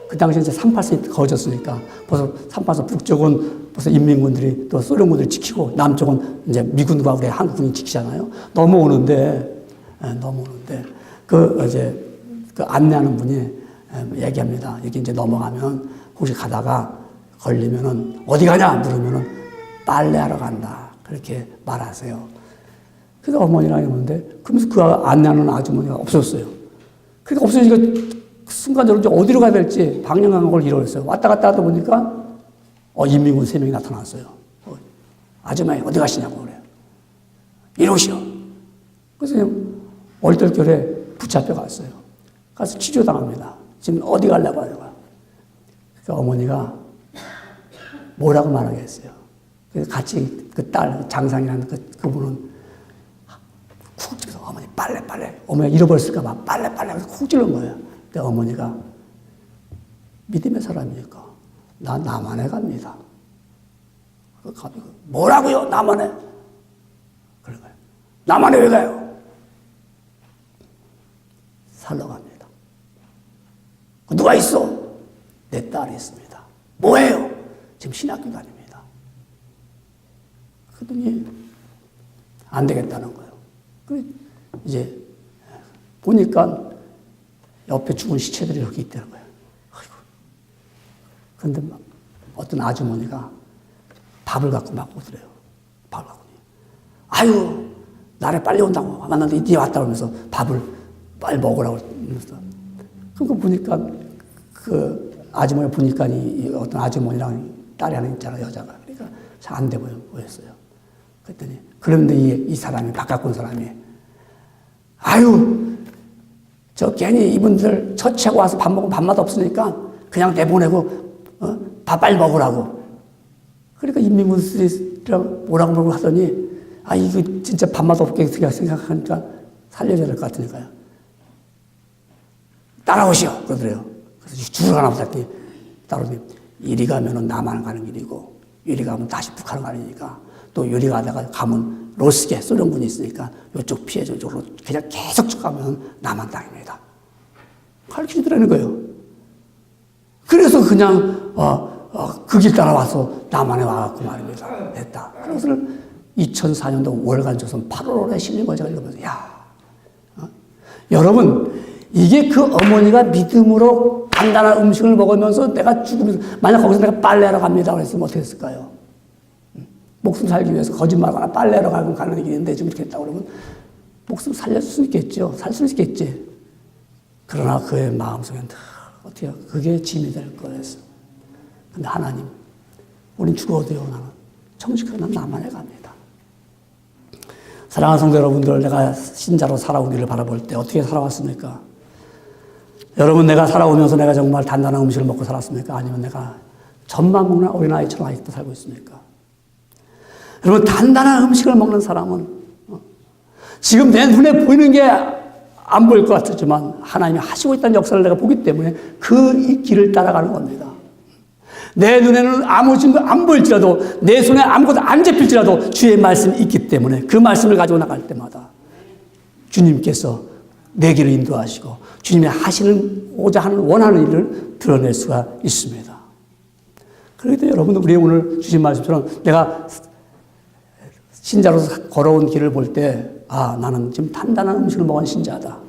그 당시에 이제 38선이 거졌으니까 벌써 38선 북쪽은 벌써 인민군들이 또 소련군들이 지키고 남쪽은 이제 미군과 우리 한국군이 지키잖아요. 넘어오는데 그 안내하는 분이 얘기합니다. 여기 이제 넘어가면 혹시 가다가 걸리면은 어디 가냐 물으면은 빨래하러 간다. 그렇게 말하세요. 그래서 어머니랑 했는데 그러면서 그 안내하는 아주머니가 없었어요. 그러니까 없어지니까 순간적으로 어디로 가야 될지 방향 감각을 잃어버렸어요. 왔다 갔다 하다 보니까 인민군 3명이 나타났어요. 아줌마 어디 가시냐고 그래요. 이러시오. 그래서 얼떨결에 붙잡혀 갔어요. 가서 치료당합니다. 지금 어디 가려고 하냐고. 그러니까 어머니가 뭐라고 말하겠어요. 그래서 같이 그 딸 장상이라는 그분은 쿡 찔러서 어머니 빨래. 어머니가 잃어버렸을까 봐 빨래. 그래서 쿡 찔른 거예요. 근데 어머니가 믿음의 사람이니까 나 남한에 갑니다. 뭐라고요? 남한에? 그런 거예요. 남한에 왜 가요? 살러 갑니다. 누가 있어? 내 딸이 있습니다. 뭐예요? 지금 신학교 다닙니다. 그러더니 안 되겠다는 거예요. 그래 이제 보니까 옆에 죽은 시체들이 이렇게 있다는 거예요. 아이고. 그런데 어떤 아주머니가 밥을 갖고 막 오더래요. 밥을 갖고. 아유, 날에 빨리 온다고 만났는데 이제 왔다 그러면서 밥을 빨리 먹으라고 그러면서. 그거 보니까 그 아주머니 보니까 이 어떤 아주머니랑 딸이 하나 있잖아요, 여자가. 그러니까 잘 안 돼 보였어요. 그랬더니 그런데 이 사람이 바깥 온 사람이 아유, 저 괜히 이분들 처치하고 와서 밥 먹으면 밥맛 없으니까 그냥 내보내고 밥 빨리 먹으라고. 그러니까 인민군수들이랑 뭐라고 하더니 아 이거 진짜 밥맛 없게 생각하니까 살려줘야 될 것 같으니까요. 따라오시오 그러더래요. 그래서 줄 하나 붙였더니 따라오더니 이리 가면은 남한 가는 길이고 이리 가면 다시 북한 가는 길이니까 또 이리 가면 로스게 소련군이 있으니까 이쪽 피해서 이쪽으로 그냥 계속 쭉 가면 남한 땅입니다. 가르치더라는 거예요. 그래서 그냥 그 길 따라와서 남한에 와갖고 말입니다. 됐다. 그것을 2004년도 월간 조선 8월에 실린 걸 제가 읽으면서 여러분 이게 그 어머니가 믿음으로 간단한 음식을 먹으면서 내가 죽으면서 만약 거기서 내가 빨래하러 갑니다 그랬으면 어떻게 했을까요? 목숨 살기 위해서 거짓말하거나 빨래하러 가는 길인데 지금 이렇게 했다고 그러면 목숨 살릴 수 있겠죠. 살 수 있겠지. 그러나 그의 마음속엔 어떻게 그게 짐이 될 거였어. 근데 하나님, 우린 죽어도요, 나는 정직하게 난 남한에 갑니다. 사랑하는 성도 여러분들, 내가 신자로 살아오기를 바라볼 때 어떻게 살아왔습니까? 여러분, 내가 살아오면서 내가 정말 단단한 음식을 먹고 살았습니까? 아니면 내가 젖만 먹는 어린아이처럼 아직도 살고 있습니까? 여러분, 단단한 음식을 먹는 사람은 지금 내 눈에 보이는 게 안 보일 것 같지만 하나님이 하시고 있다는 역사를 내가 보기 때문에 그 길을 따라가는 겁니다. 내 눈에는 아무 증거 안 보일지라도 내 손에 아무것도 안 잡힐지라도 주의 말씀이 있기 때문에 그 말씀을 가지고 나갈 때마다 주님께서 내 길을 인도하시고 주님이 하시고자 하는 원하는 일을 드러낼 수가 있습니다. 그래도 여러분들 우리 오늘 주신 말씀처럼 내가 신자로서 걸어온 길을 볼 때 나는 지금 단단한 음식을 먹은 신자다.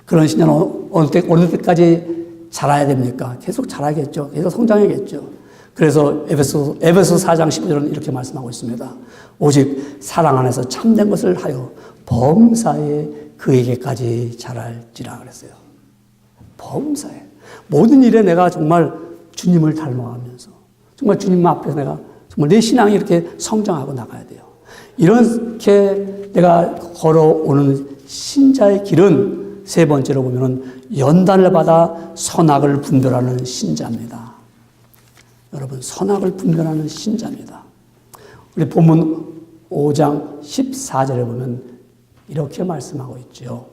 그런 신자는 어느 때까지 자라야 됩니까? 계속 자라야겠죠. 계속 성장해야겠죠. 그래서 에베소 4장 15절은 이렇게 말씀하고 있습니다. 오직 사랑 안에서 참된 것을 하여 범사에 그에게까지 자랄지라 그랬어요. 범사에. 모든 일에 내가 정말 주님을 닮아가면서 정말 주님 앞에서 내가 정말 내 신앙이 이렇게 성장하고 나가야 돼요. 이렇게 내가 걸어오는 신자의 길은 세 번째로 보면은 연단을 받아 선악을 분별하는 신자입니다. 여러분, 선악을 분별하는 신자입니다. 우리 본문 5장 14절에 보면 이렇게 말씀하고 있죠.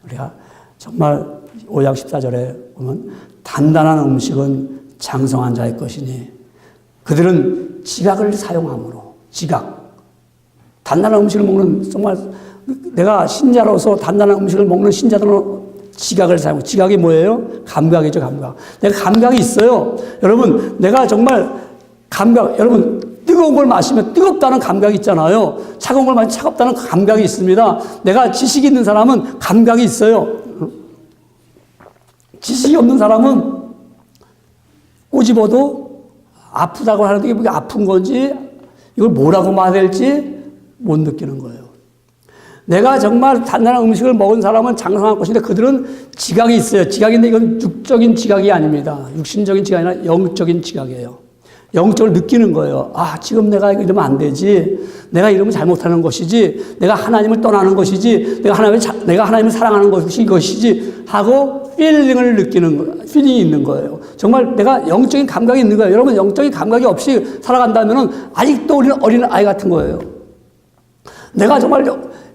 우리가 정말 5장 14절에 보면 단단한 음식은 장성한 자의 것이니 그들은 지각을 사용함으로 단단한 음식을 먹는 정말 내가 신자로서 단단한 음식을 먹는 신자들은 지각을 사용해요. 지각이 뭐예요? 감각이죠, 감각. 내가 감각이 있어요. 여러분, 내가 정말 여러분, 뜨거운 걸 마시면 뜨겁다는 감각이 있잖아요. 차가운 걸 마시면 차갑다는 감각이 있습니다. 내가 지식이 있는 사람은 감각이 있어요. 지식이 없는 사람은 꼬집어도 아프다고 하는데 이게 아픈 건지 이걸 뭐라고 말해야 될지 못 느끼는 거예요. 내가 정말 단단한 음식을 먹은 사람은 장성할 것인데 그들은 지각이 있어요. 지각인데 이건 육적인 지각이 아닙니다. 육신적인 지각이 아니라 영적인 지각이에요. 영적으로 느끼는 거예요. 지금 내가 이러면 안 되지. 내가 이러면 잘못하는 것이지. 내가 하나님을 떠나는 것이지. 내가 하나님을 사랑하는 것이 이것이지. 하고 필링을 느끼는 거예요. 필링이 있는 거예요. 정말 내가 영적인 감각이 있는 거예요. 여러분, 영적인 감각이 없이 살아간다면 아직도 우리는 어린 아이 같은 거예요. 내가 정말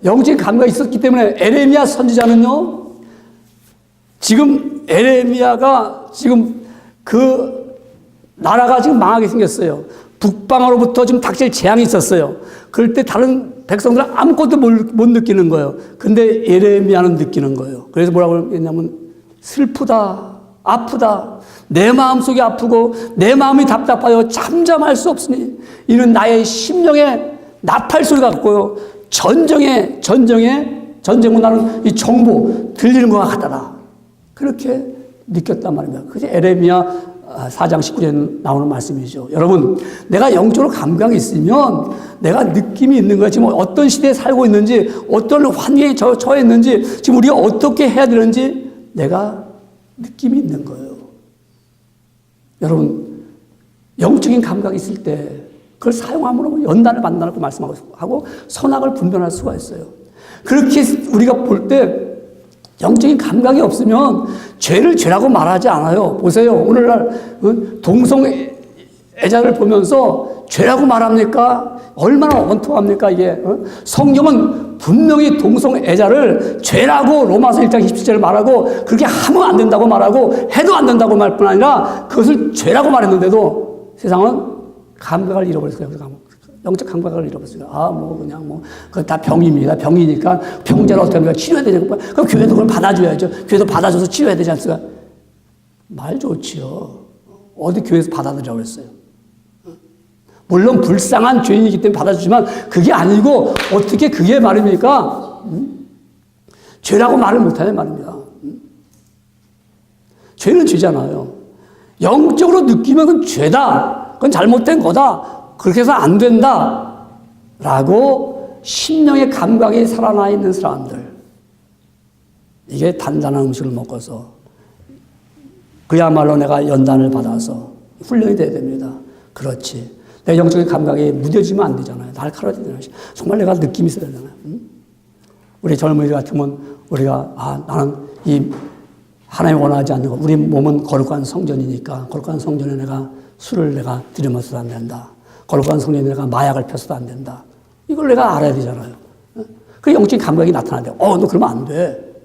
영적인 감각이 있었기 때문에 에레미야 선지자는요, 지금 에레미야가 지금 그 나라가 지금 망하게 생겼어요. 북방으로부터 지금 닥칠 재앙이 있었어요. 그럴 때 다른 백성들은 아무것도 못 느끼는 거예요. 근데 예레미야는 느끼는 거예요. 그래서 뭐라고 했냐면 슬프다, 아프다, 내 마음속이 아프고 내 마음이 답답하여 잠잠할 수 없으니 이는 나의 심령의 나팔 소리가 같고요. 전쟁에 나는 이 정보 들리는 것과 같다라. 그렇게 느꼈단 말입니다. 그게 에레미야 4장 19절에 나오는 말씀이죠. 여러분, 내가 영적으로 감각이 있으면 내가 느낌이 있는 거야. 지금 어떤 시대에 살고 있는지, 어떤 환경에 처해 있는지, 지금 우리가 어떻게 해야 되는지 내가 느낌이 있는 거예요. 여러분, 영적인 감각이 있을 때 그걸 사용함으로 연단을 만나고 말씀하고 선악을 분별할 수가 있어요. 그렇게 우리가 볼 때 영적인 감각이 없으면 죄를 죄라고 말하지 않아요. 보세요. 오늘날 동성애자를 보면서 죄라고 말합니까? 얼마나 원통합니까 이게. 성경은 분명히 동성애자를 죄라고 로마서 1장 27절을 말하고 그렇게 하면 안 된다고 말하고 해도 안 된다고 말 뿐 아니라 그것을 죄라고 말했는데도 세상은 감각을 잃어버렸어요. 영적 감각을 잃어버렸어요. 그건 다 병입니다. 병이니까 병자를 어떻게 합니까? 치료해야 되니까. 그럼 교회도 그걸 받아줘야죠. 교회도 받아줘서 치료해야 되지 않습니까? 말 좋지요. 어디 교회에서 받아들이라고 그랬어요. 물론 불쌍한 죄인이기 때문에 받아주지만 그게 아니고 어떻게 그게 말입니까? 죄라고 말을 못하는 말입니다. 죄는 죄잖아요. 영적으로 느끼면 그건 죄다. 그건 잘못된 거다. 그렇게 해서 안 된다. 라고 심령의 감각이 살아나 있는 사람들. 이게 단단한 음식을 먹어서 그야말로 내가 연단을 받아서 훈련이 돼야 됩니다. 그렇지. 내 영적인 감각이 무뎌지면 안 되잖아요. 날카로워지잖아요. 정말 내가 느낌이 있어야 되잖아요. 우리 젊은이들 같으면 우리가 나는 이 하나님 원하지 않는 거. 우리 몸은 거룩한 성전이니까 거룩한 성전에 내가 술을 내가 들이마셔도 안 된다. 거룩한 성전에 내가 마약을 펴서도 안 된다. 이걸 내가 알아야 되잖아요. 그 영적인 감각이 나타나는데 너 그러면 안 돼.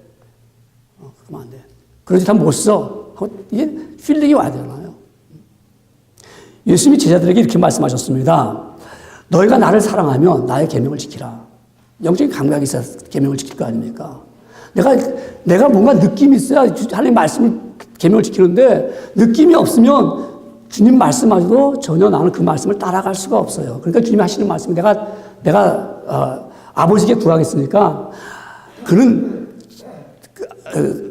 그러면 안 돼. 그런 짓 하면 못 써. 이게 필링이 와야 되잖아요. 예수님이 제자들에게 이렇게 말씀하셨습니다. 너희가 나를 사랑하면 나의 계명을 지키라. 영적인 감각이 있어야 계명을 지킬 거 아닙니까? 내가 뭔가 느낌이 있어야 하나님 말씀을 계명을 지키는데 느낌이 없으면 주님 말씀하셔도 전혀 나는 그 말씀을 따라갈 수가 없어요. 그러니까 주님이 하시는 말씀이 내가 아버지께 구하겠으니까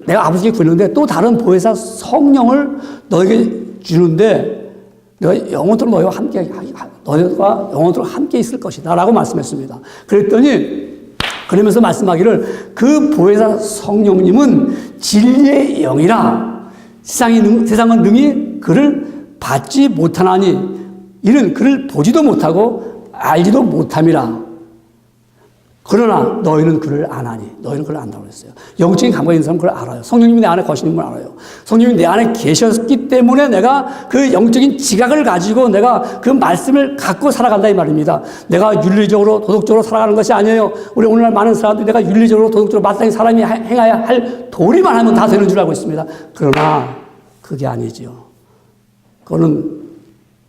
내가 아버지께 구했는데 또 다른 보혜사 성령을 너에게 주는데 내가 영원토록 너희가 영원토록 함께 있을 것이다 라고 말씀했습니다. 그러면서 말씀하기를 그 보혜사 성령님은 진리의 영이라 세상은 능히 그를 받지 못하나니 이는 그를 보지도 못하고 알지도 못함이라. 그러나 너희는 그를 아나니 너희는 그를 안다고 했어요. 영적인 감각이 있는 사람은 그걸 알아요. 성령님이 내 안에 거시는 걸 알아요. 성령님이 내 안에 계셨기 때문에 내가 그 영적인 지각을 가지고 내가 그 말씀을 갖고 살아간다 이 말입니다. 내가 윤리적으로 도덕적으로 살아가는 것이 아니에요. 우리 오늘날 많은 사람들이 내가 윤리적으로 도덕적으로 마땅히 사람이 행해야 할 도리만 하면 다 되는 줄 알고 있습니다. 그러나 그게 아니죠. 그거는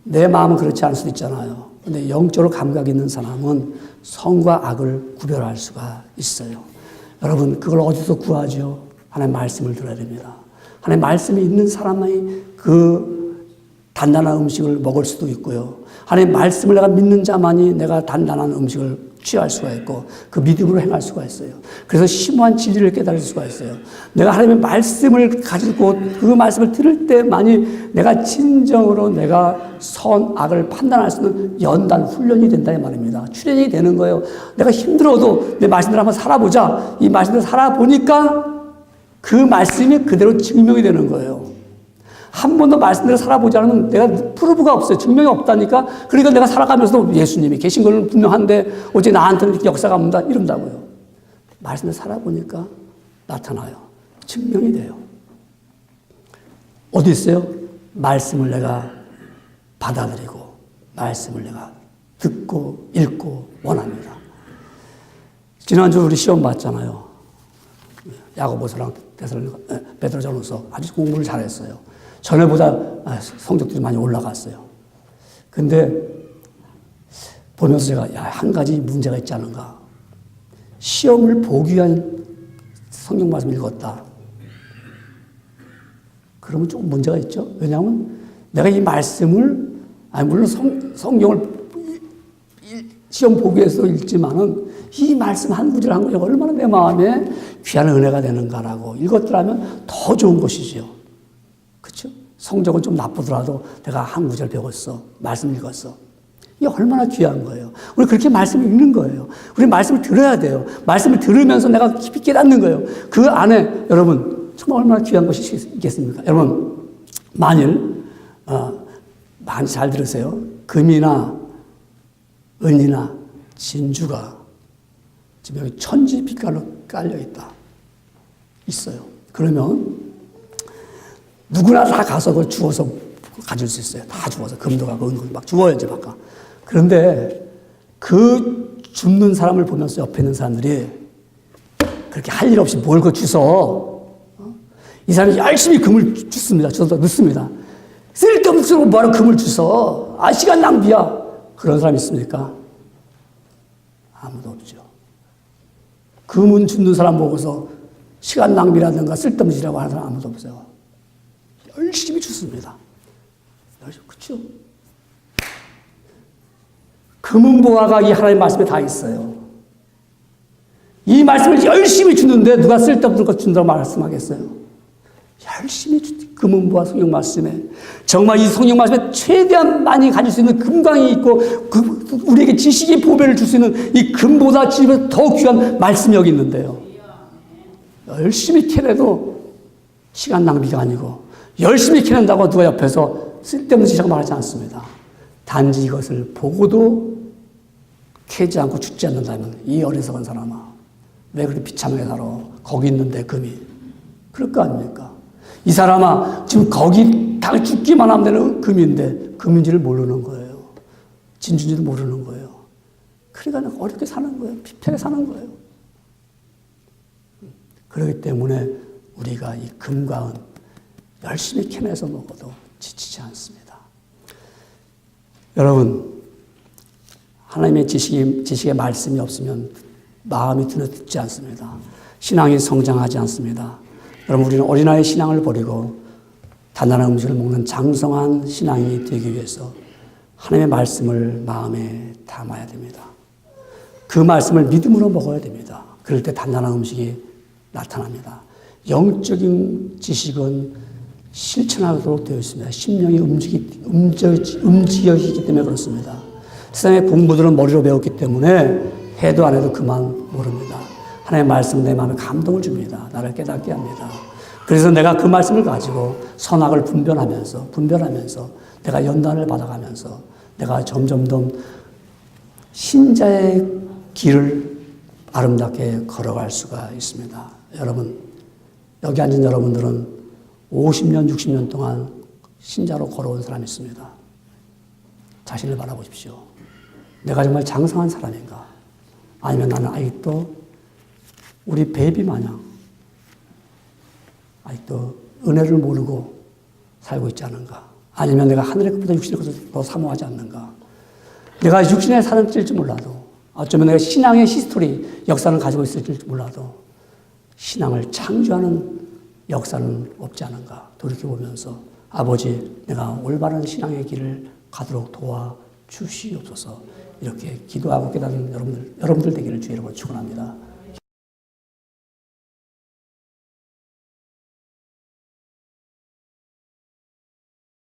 내 마음은 그렇지 않을 수도 있잖아요. 근데 영적으로 감각이 있는 사람은 선과 악을 구별할 수가 있어요. 여러분, 그걸 어디서 구하죠? 하나님 말씀을 들어야 됩니다. 하나님 말씀이 있는 사람만이 그 단단한 음식을 먹을 수도 있고요. 하나님 말씀을 내가 믿는 자만이 내가 단단한 음식을 취할 수가 있고 그 믿음으로 행할 수가 있어요. 그래서 심오한 진리를 깨달을 수가 있어요. 내가 하나님의 말씀을 가지고 그 말씀을 들을 때만이 내가 진정으로 내가 선악을 판단할 수 있는 연단 훈련이 된다 이 말입니다. 출현이 되는 거예요. 내가 힘들어도 내 말씀대로 한번 살아보자. 이 말씀대로 살아보니까 그 말씀이 그대로 증명이 되는 거예요. 한 번도 말씀대로 살아보지 않으면 내가 프루브가 없어요. 증명이 없다니까. 그러니까 내가 살아가면서도 예수님이 계신 건 분명한데 어째 나한테는 이렇게 역사가 없다 이런다고요. 말씀대로 살아보니까 나타나요. 증명이 돼요. 어디 있어요? 말씀을 내가 받아들이고 말씀을 내가 듣고 읽고 원합니다. 지난주 우리 시험 봤잖아요. 야고보서랑 베드로전서 아주 공부를 잘했어요. 전에보다 성적들이 많이 올라갔어요. 근데 보면서 제가 한 가지 문제가 있지 않은가. 시험을 보기 위한 성경 말씀을 읽었다. 그러면 조금 문제가 있죠. 왜냐하면 내가 이 말씀을, 물론 성경을 시험 보기 위해서 읽지만은 이 말씀 한 구절 한 구절 얼마나 내 마음에 귀한 은혜가 되는가라고 읽었더라면 더 좋은 것이지요. 그렇죠? 성적은 좀 나쁘더라도 내가 한 구절 배웠어. 말씀 읽었어. 이게 얼마나 귀한 거예요. 우리 그렇게 말씀을 읽는 거예요. 우리 말씀을 들어야 돼요. 말씀을 들으면서 내가 깊이 깨닫는 거예요. 그 안에 여러분 정말 얼마나 귀한 것이 있겠습니까? 여러분 만일 많이 잘 들으세요. 금이나 은이나 진주가 지금 여기 천지 빛깔로 깔려 있어요. 그러면 누구나 다 가서 그걸 주워서 가질 수 있어요. 다 주워서 금도 가고 은도 막 주워요 이제 막. 그런데 그 줍는 사람을 보면서 옆에 있는 사람들이 그렇게 할 일 없이 뭘 그 주워. 이 사람이 열심히 금을 줍습니다. 주워서 넣습니다. 쓸데없는 뭐하러 금을 주워. 시간 낭비야. 그런 사람 있습니까? 아무도 없죠. 금은 줍는 사람 보고서 시간 낭비라든가 쓸데없는 짓이라고 하는 사람 아무도 없어요. 열심히 줍습니다. 그렇죠? 금은 보화가 이 하나님의 말씀에 다 있어요. 이 말씀을 열심히 주는데 누가 쓸데없는 것 준다고 말씀하겠어요? 열심히 금은 보화 성경 말씀에 정말 이 성경 말씀에 최대한 많이 가질 수 있는 금광이 있고 우리에게 지식의 보배를 줄 수 있는 이 금보다 지식보다 더 귀한 말씀이 여기 있는데요. 열심히 캐내도 시간 낭비가 아니고 열심히 캐낸다고 누가 옆에서 쓸데없는 짓이라고 말하지 않습니다. 단지 이것을 보고도 캐지 않고 죽지 않는다면 이 어리석은 사람아 왜 그렇게 비참하게 살아? 거기 있는데 금이 그럴 거 아닙니까? 이 사람아 지금 거기 다 죽기만 하면 되는 금인데 금인지를 모르는 거예요. 진주인지도 모르는 거예요. 그러니까 어렵게 사는 거예요. 피폐하게 사는 거예요. 그렇기 때문에 우리가 이 금과 은 열심히 캐내서 먹어도 지치지 않습니다. 여러분 하나님의 지식의 말씀이 없으면 마음이 드러듣지 않습니다. 신앙이 성장하지 않습니다. 여러분 우리는 어린아이 신앙을 버리고 단단한 음식을 먹는 장성한 신앙이 되기 위해서 하나님의 말씀을 마음에 담아야 됩니다. 그 말씀을 믿음으로 먹어야 됩니다. 그럴 때 단단한 음식이 나타납니다. 영적인 지식은 실천하도록 되어 있습니다. 심령이 움직여지기 때문에 그렇습니다. 세상의 공부들은 머리로 배웠기 때문에 해도 안 해도 그만 모릅니다. 하나님의 말씀은 내 마음에 감동을 줍니다. 나를 깨닫게 합니다. 그래서 내가 그 말씀을 가지고 선악을 분별하면서 내가 연단을 받아가면서 내가 점점 더 신자의 길을 아름답게 걸어갈 수가 있습니다. 여러분, 여기 앉은 여러분들은 50년, 60년 동안 신자로 걸어온 사람이 있습니다. 자신을 바라보십시오. 내가 정말 장성한 사람인가? 아니면 나는 아직도 우리 베이비 마냥 아직도 은혜를 모르고 살고 있지 않은가? 아니면 내가 하늘의 것보다 육신의 것을 더 사모하지 않는가? 내가 육신의 사는 찔지 몰라도 어쩌면 내가 신앙의 히스토리, 역사를 가지고 있을지 몰라도 신앙을 창조하는 역사는 없지 않은가? 돌이켜보면서 아버지 내가 올바른 신앙의 길을 가도록 도와주시옵소서 이렇게 기도하고 깨닫는 여러분들 되기를 주의 이름으로 축원합니다.